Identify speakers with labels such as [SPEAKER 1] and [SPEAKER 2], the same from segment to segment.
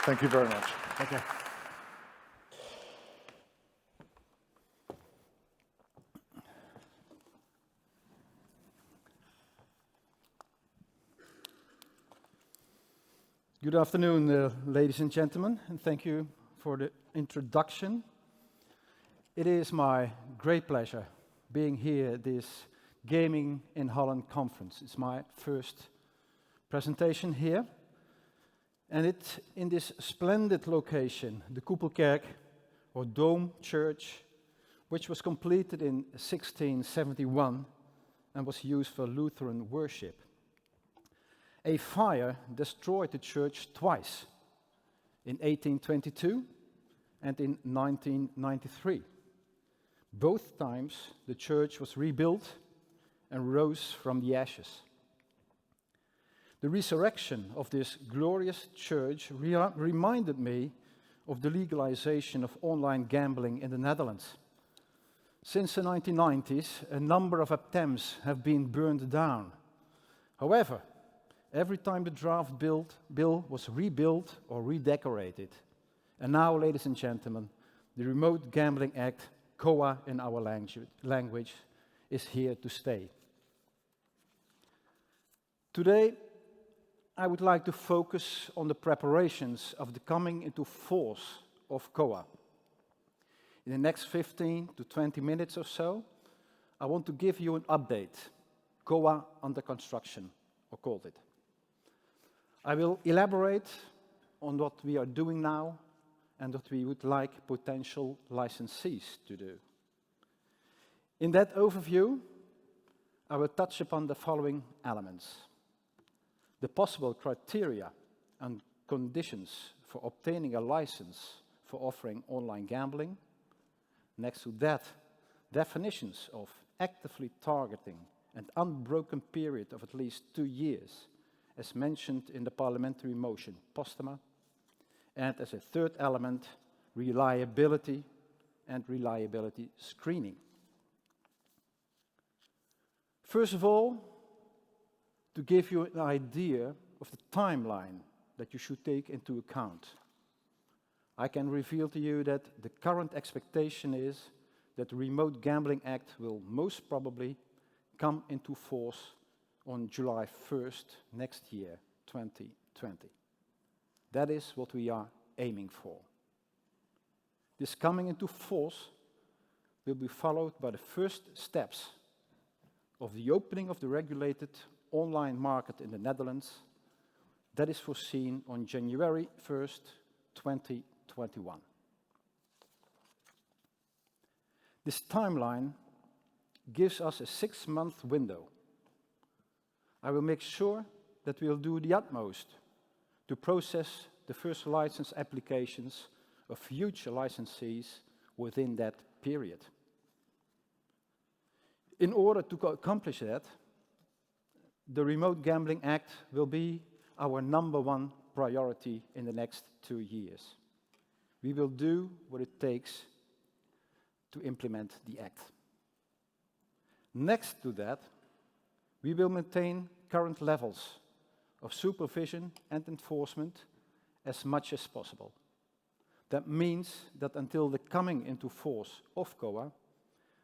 [SPEAKER 1] Thank you very much.
[SPEAKER 2] Okay. Good afternoon, ladies and gentlemen, and thank you for the introduction. It is my great pleasure being here at this Gaming in Holland conference. It's my first presentation here, and it's in this splendid location, the Koepelkerk, or Dome Church, which was completed in 1671 and was used for Lutheran worship. A fire destroyed the church twice, in 1822 and in 1993. Both times the church was rebuilt and rose from the ashes. The resurrection of this glorious church reminded me of the legalization of online gambling in the Netherlands. Since the 1990s, a number of attempts have been burned down. However, every time the draft bill was rebuilt or redecorated. And now, ladies and gentlemen, the Remote Gambling Act, KOA in our language, is here to stay. Today, I would like to focus on the preparations of the coming into force of KOA. In the next 15 to 20 minutes or so, I want to give you an update, KOA under construction, or called it. I will elaborate on what we are doing now and what we would like potential licensees to do. In that overview, I will touch upon the following elements: the possible criteria and conditions for obtaining a license for offering online gambling. Next to that, definitions of actively targeting an unbroken period of at least 2 years, as mentioned in the parliamentary motion, Postema. And as a third element, reliability and reliability screening. First of all, to give you an idea of the timeline that you should take into account, I can reveal to you that the current expectation is that the Remote Gambling Act will most probably come into force on July 1st next year, 2020. That is what we are aiming for. This coming into force will be followed by the first steps of the opening of the regulated online market in the Netherlands. That is foreseen on January 1st, 2021. This timeline gives us a 6-month window. I will make sure that we will do the utmost to process the first license applications of future licensees within that period. In order to accomplish that, the Remote Gambling Act will be our #1 priority in the next 2 years. We will do what it takes to implement the Act. Next to that, we will maintain current levels of supervision and enforcement as much as possible. That means that until the coming into force of KOA,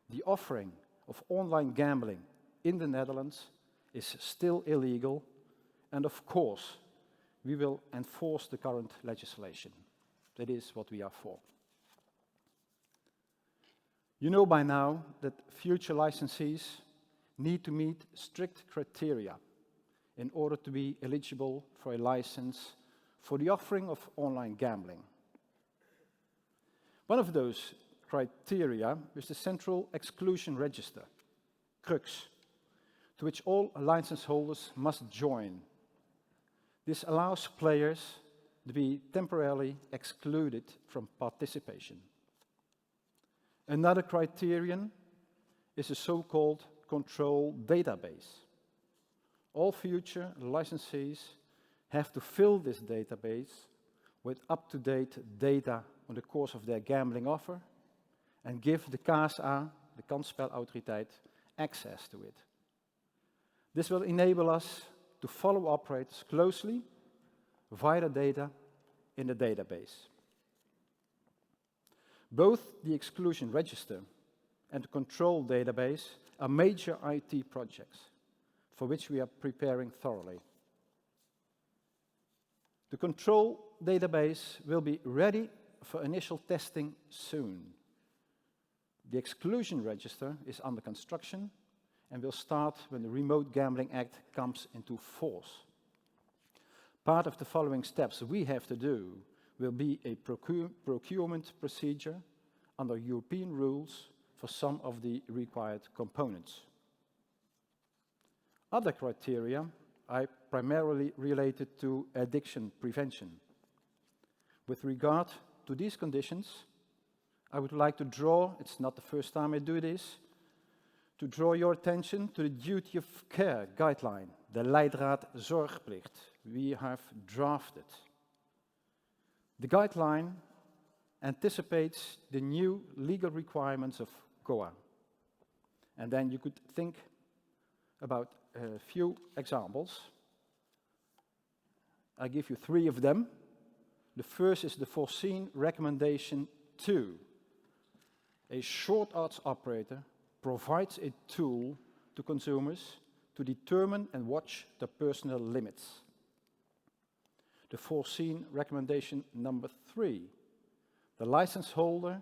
[SPEAKER 2] the offering of online gambling in the Netherlands is still illegal, and of course, we will enforce the current legislation. That is what we are for. You know by now that future licensees need to meet strict criteria in order to be eligible for a license for the offering of online gambling. One of those criteria is the Central Exclusion Register, CRUX, to which all license holders must join. This allows players to be temporarily excluded from participation. Another criterion is a so-called control database. All future licensees have to fill this database with up-to-date data on the course of their gambling offer and give the KSA, the Kansspelautoriteit, access to it. This will enable us to follow operators closely via the data in the database. Both the exclusion register and the control database are major IT projects for which we are preparing thoroughly. The control database will be ready for initial testing soon. The exclusion register is under construction and will start when the Remote Gambling Act comes into force. Part of the following steps we have to do will be a procurement procedure under European rules for some of the required components. Other criteria are primarily related to addiction prevention. With regard to these conditions, I would like to draw, it's not the first time I do this, to draw your attention to the duty of care guideline, the Leidraad Zorgplicht, we have drafted. The guideline anticipates the new legal requirements of KOA. And then you could think about a few examples. I give you 3 of them. The first is the foreseen recommendation 2. A short odds operator provides a tool to consumers to determine and watch their personal limits. The foreseen recommendation number 3. The license holder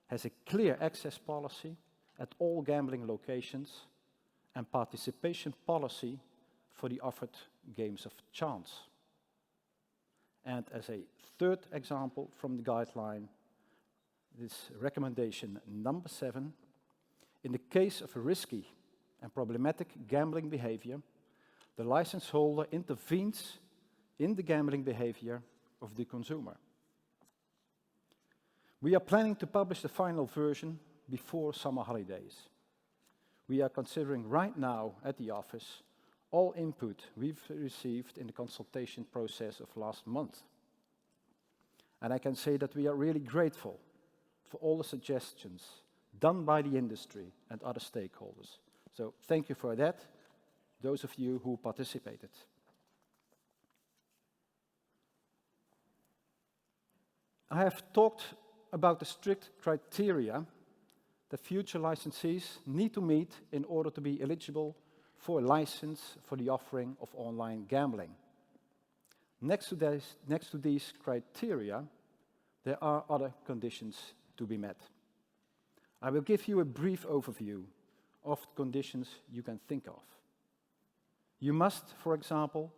[SPEAKER 2] has a clear access policy at all gambling locations and participation policy for the offered games of chance. And as a third example from the guideline, this recommendation number 7, in the case of a risky and problematic gambling behavior, the license holder intervenes in the gambling behavior of the consumer. We are planning to publish the final version before summer holidays. We are considering right now at the office all input we've received in the consultation process of last month. And I can say that we are really grateful for all the suggestions done by the industry and other stakeholders. So thank you for that, those of you who participated. I have talked about the strict criteria that future licensees need to meet in order to be eligible for a license for the offering of online gambling. Next to these criteria, there are other conditions to be met. I will give you a brief overview of the conditions you can think of. You must, for example,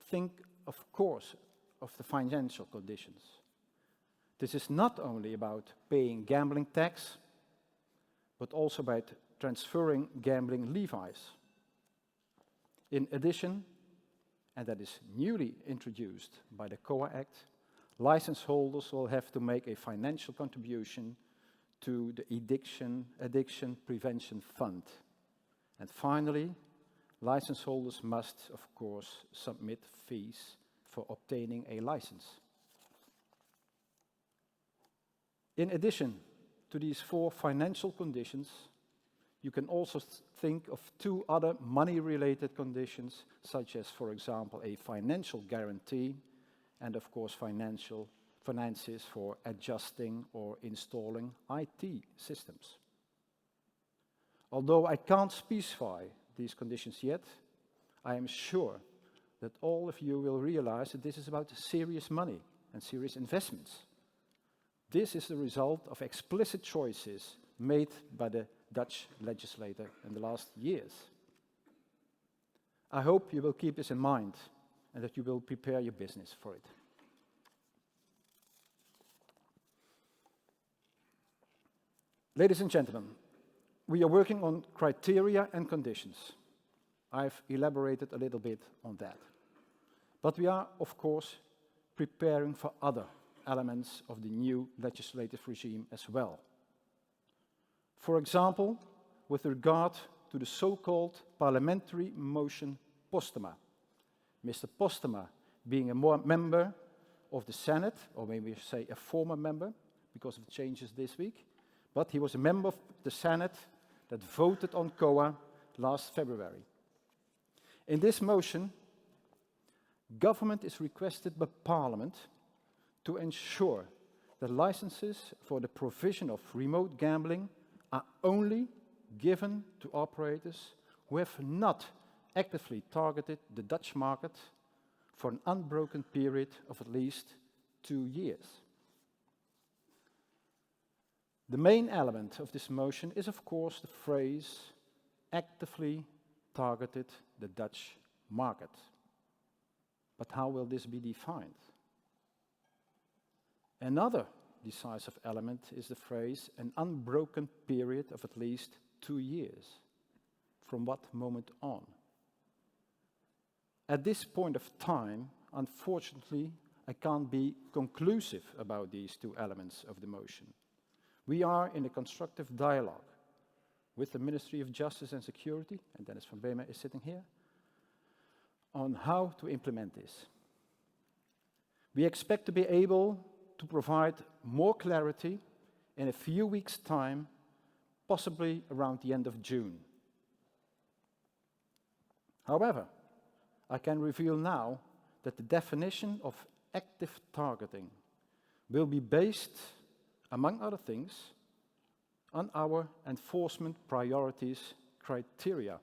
[SPEAKER 2] think, of course, of the financial conditions. This is not only about paying gambling tax, but also about transferring gambling levies. In addition, and that is newly introduced by the KOA Act, license holders will have to make a financial contribution to the Addiction Prevention Fund. And finally, license holders must, of course, submit fees for obtaining a license. In addition to these 4 financial conditions, you can also think of 2 other money-related conditions, such as, for example, a financial guarantee and, of course, finances for adjusting or installing IT systems. Although I can't specify these conditions yet, I am sure that all of you will realize that this is about serious money and serious investments. This is the result of explicit choices made by the Dutch legislator in the last years. I hope you will keep this in mind and that you will prepare your business for it. Ladies and gentlemen, we are working on criteria and conditions. I've elaborated a little bit on that. But we are, of course, preparing for other elements of the new legislative regime as well. For example, with regard to the so-called parliamentary motion Postema. Mr. Postema being a member of the Senate, or maybe say a former member, because of the changes this week, but he was a member of the Senate that voted on KOA last February. In this motion, government is requested by Parliament to ensure that licenses for the provision of remote gambling are only given to operators who have not actively targeted the Dutch market for an unbroken period of at least 2 years. The main element of this motion is, of course, the phrase actively targeted the Dutch market. But how will this be defined? Another decisive element is the phrase an unbroken period of at least 2 years. From what moment on? At this point of time, unfortunately, I can't be conclusive about these two elements of the motion. We are in a constructive dialogue with the Ministry of Justice and Security, and Dennis van Beemen is sitting here, on how to implement this. We expect to be able to provide more clarity in a few weeks' time, possibly around the end of June. However, I can reveal now that the definition of active targeting will be based, among other things, on our enforcement priorities criteria.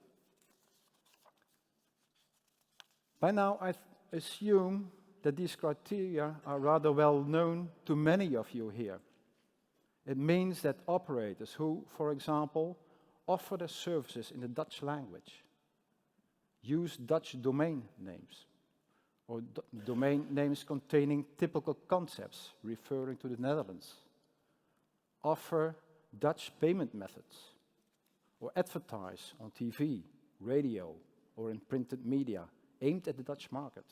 [SPEAKER 2] By now, I assume that these criteria are rather well known to many of you here. It means that operators who, for example, offer their services in the Dutch language, use Dutch domain names, or domain names containing typical concepts referring to the Netherlands, offer Dutch payment methods, or advertise on TV, radio, or in printed media aimed at the Dutch market,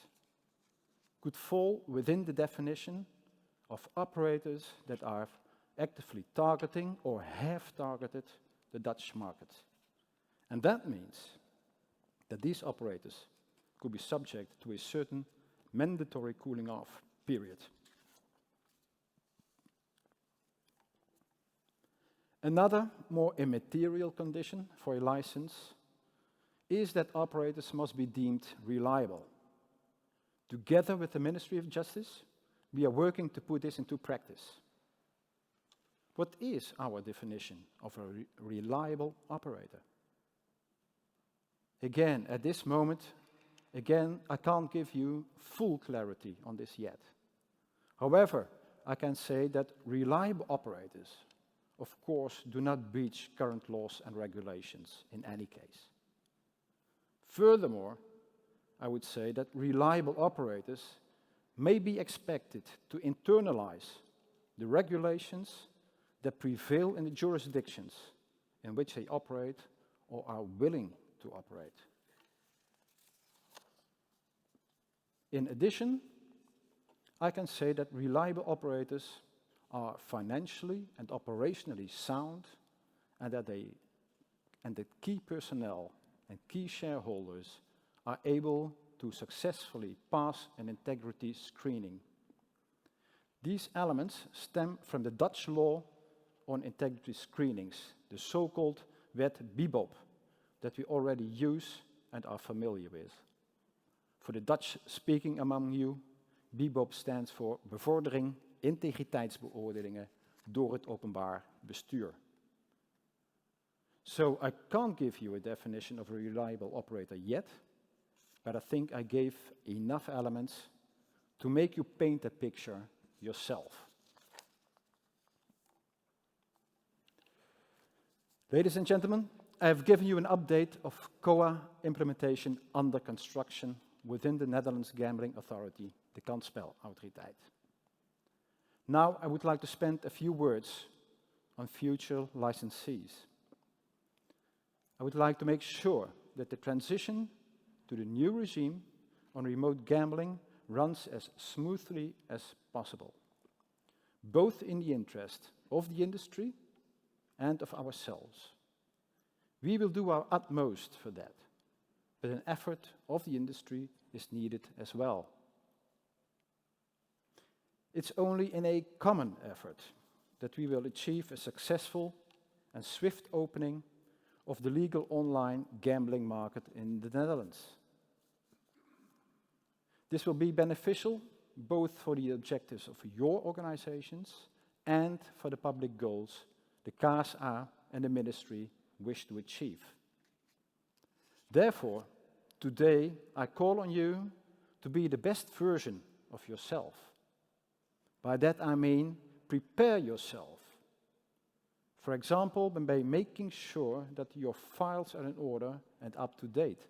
[SPEAKER 2] could fall within the definition of operators that are actively targeting or have targeted the Dutch market. And that means that these operators could be subject to a certain mandatory cooling off period. Another more immaterial condition for a license is that operators must be deemed reliable. Together with the Ministry of Justice, we are working to put this into practice. What is our definition of a reliable operator? Again, at this moment, I can't give you full clarity on this yet. However, I can say that reliable operators, of course, do not breach current laws and regulations in any case. Furthermore, I would say that reliable operators may be expected to internalize the regulations that prevail in the jurisdictions in which they operate or are willing to operate. In addition, I can say that reliable operators are financially and operationally sound, and that key personnel and key shareholders are able to successfully pass an integrity screening. These elements stem from the Dutch law on integrity screenings, the so-called Wet Bibop, that we already use and are familiar with. For the Dutch-speaking among you, Bibop stands for Bevordering Integriteitsbeoordelingen door het openbaar bestuur. So I can't give you a definition of a reliable operator yet, but I think I gave enough elements to make you paint a picture yourself. Ladies and gentlemen, I have given you an update of KOA implementation under construction within the Netherlands Gambling Authority, the Kansspelautoriteit. Now I would like to spend a few words on future licensees. I would like to make sure that the transition to the new regime on remote gambling runs as smoothly as possible, both in the interest of the industry and of ourselves. We will do our utmost for that, but an effort of the industry is needed as well. It's only in a common effort that we will achieve a successful and swift opening of the legal online gambling market in the Netherlands. This will be beneficial both for the objectives of your organizations and for the public goals the KSA and the ministry wish to achieve. Therefore, today I call on you to be the best version of yourself. By that I mean prepare yourself. For example, by making sure that your files are in order and up to date,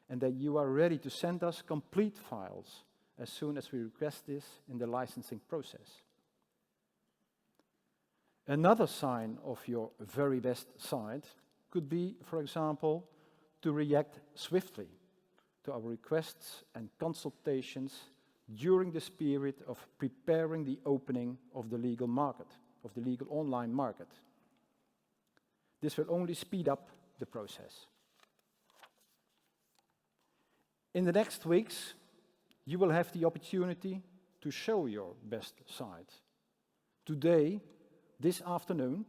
[SPEAKER 2] and that you are ready to send us complete files as soon as we request this in the licensing process. Another sign of your very best side could be, for example, to react swiftly to our requests and consultations during this period of preparing the opening of the legal market, of the legal online market. This will only speed up the process. In the next weeks, you will have the opportunity to show your best side. Today, this afternoon,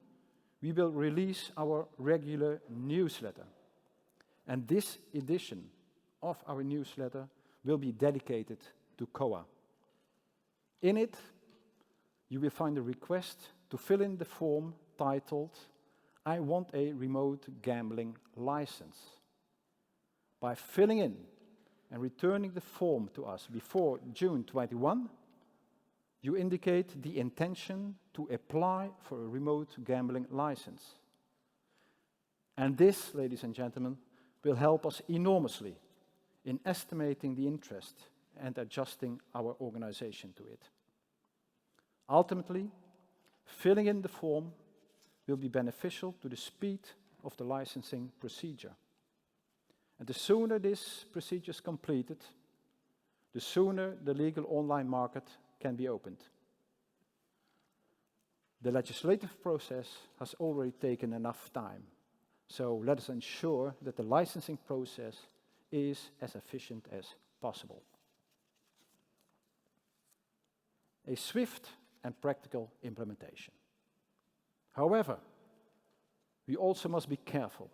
[SPEAKER 2] we will release our regular newsletter. And this edition of our newsletter will be dedicated to KOA. In it, you will find a request to fill in the form titled, "I want a remote gambling license." By filling in and returning the form to us before June 21, you indicate the intention to apply for a remote gambling license. And this, ladies and gentlemen, will help us enormously in estimating the interest and adjusting our organization to it. Ultimately, filling in the form will be beneficial to the speed of the licensing procedure. And the sooner this procedure is completed, the sooner the legal online market can be opened. The legislative process has already taken enough time, so let us ensure that the licensing process is as efficient as possible. A swift and practical implementation. However, we also must be careful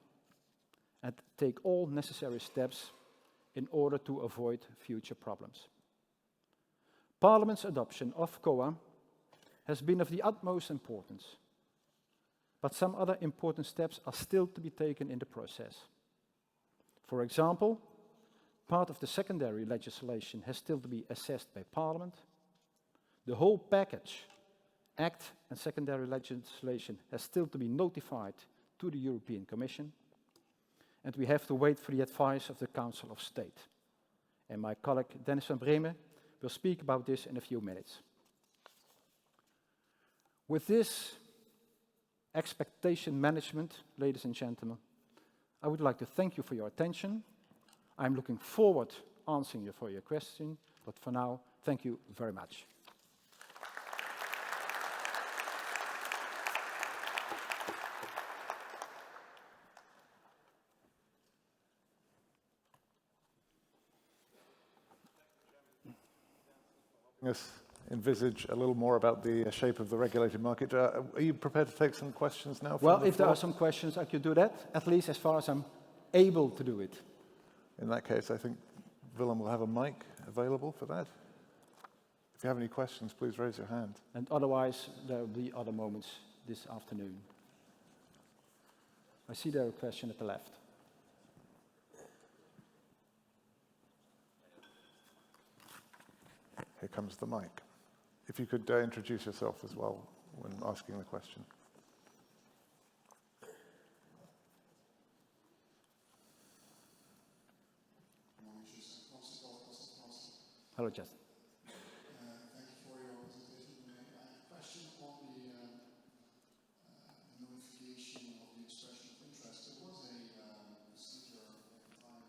[SPEAKER 2] and take all necessary steps in order to avoid future problems. Parliament's adoption of KOA has been of the utmost importance, but some other important steps are still to be taken in the process. For example, part of the secondary legislation has still to be assessed by Parliament. The whole package, Act and secondary legislation, has still to be notified to the European Commission, and we have to wait for the advice of the Council of State. And my colleague Dennis van Bremen will speak about this in a few minutes. With this expectation management, ladies and gentlemen, I would like to thank you for your attention. I'm looking forward to answering you for your question, but for now, thank you very much.
[SPEAKER 1] Us envisage a little more about the shape of the regulated market. Are you prepared to take some questions now?
[SPEAKER 2] Well, if there are some questions, I could do that, at least as far as I'm able to do it.
[SPEAKER 1] In that case, I think Willem will have a mic available for that. If you have any questions, please raise your hand.
[SPEAKER 2] And otherwise, there will be other moments this afternoon. I see there a question at the left.
[SPEAKER 1] Here comes the mic. If you could introduce yourself as well when asking the question.
[SPEAKER 2] Hello, Justin.
[SPEAKER 3] Thank you for your presentation. I have a question on the notification of the expression of interest. There was a procedure at the time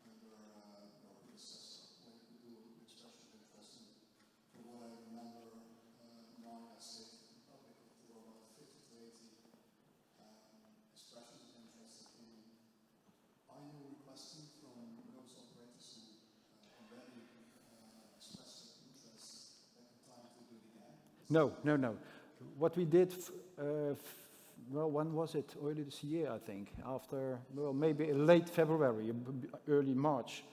[SPEAKER 3] under your predecessor when you do an expression of interest. And from what I remember, now I stated in public that there were about 50 to 80 expressions of interest that came in. Are you requesting from those operators who already expressed interest at the time to do it again?
[SPEAKER 2] No. What we did, well, when was it? Early this year, I think. After, well, maybe late February, early March.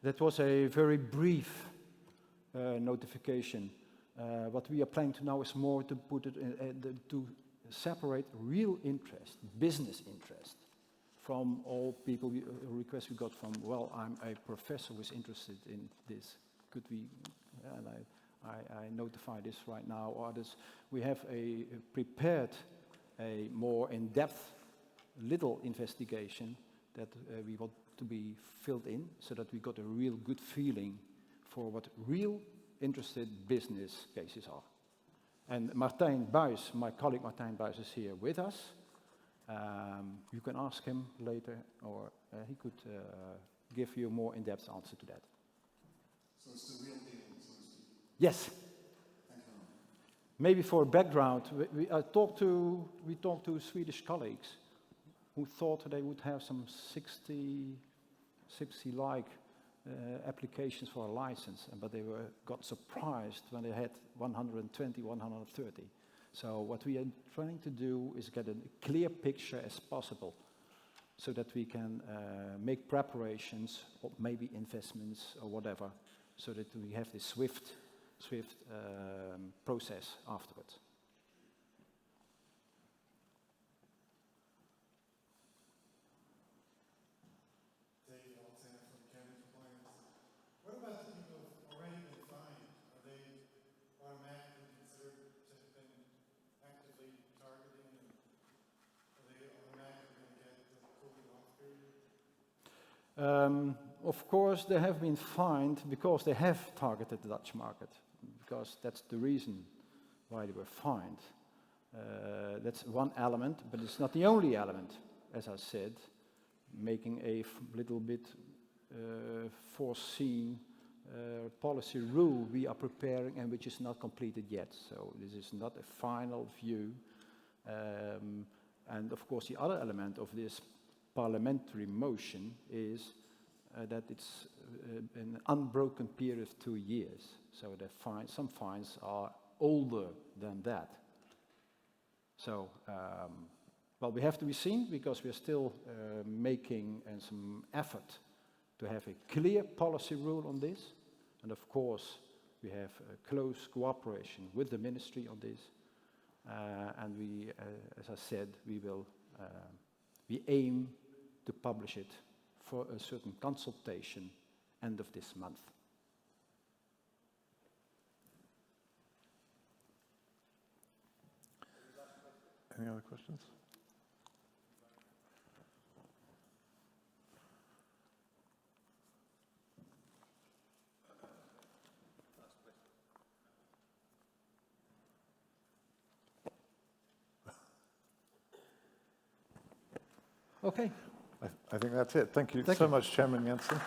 [SPEAKER 2] That was a very brief notification. What we are planning to now is more to put it to separate real interest, business interest, from all people requests we got from. Well, I'm a professor who's interested in this. Could we? And I notify this right now. Or this, we have prepared a more in-depth little investigation that we want to be filled in, so that we got a real good feeling for what real interested business cases are. And Martijn Buys, my colleague Martijn Buys, is here with us. You can ask him later, or he could give you a more in-depth answer to that.
[SPEAKER 3] So it's the real deal, so to speak.
[SPEAKER 2] Yes.
[SPEAKER 3] Thank you.
[SPEAKER 2] Maybe for background, we talked to Swedish colleagues who thought they would have some 60 applications for a license, but they got surprised when they had 120, 130. So what we are trying to do is get a clear picture as possible, so that we can make preparations, or maybe investments or whatever, so that we have this swift process afterwards.
[SPEAKER 3] What about the people who've already been fined? Are they automatically considered to have been actively targeting, and are they automatically going to get the cooling off period?
[SPEAKER 2] Of course, they have been fined because they have targeted the Dutch market, because that's the reason why they were fined. That's one element, but it's not the only element, as I said, making a little bit foreseen policy rule we are preparing, and which is not completed yet. So this is not a final view. And of course, the other element of this parliamentary motion is that it's an unbroken period of 2 years. So some fines are older than that. So, well, we have to be seen, because we are still making some effort to have a clear policy rule on this. And of course, we have close cooperation with the ministry on this. And we, as I said, we aim to publish it for a certain consultation end of this month.
[SPEAKER 1] Any other questions?
[SPEAKER 2] Okay.
[SPEAKER 1] I think that's it. Thank you
[SPEAKER 2] Thank
[SPEAKER 1] so
[SPEAKER 2] you.
[SPEAKER 1] much, Chairman Jansen.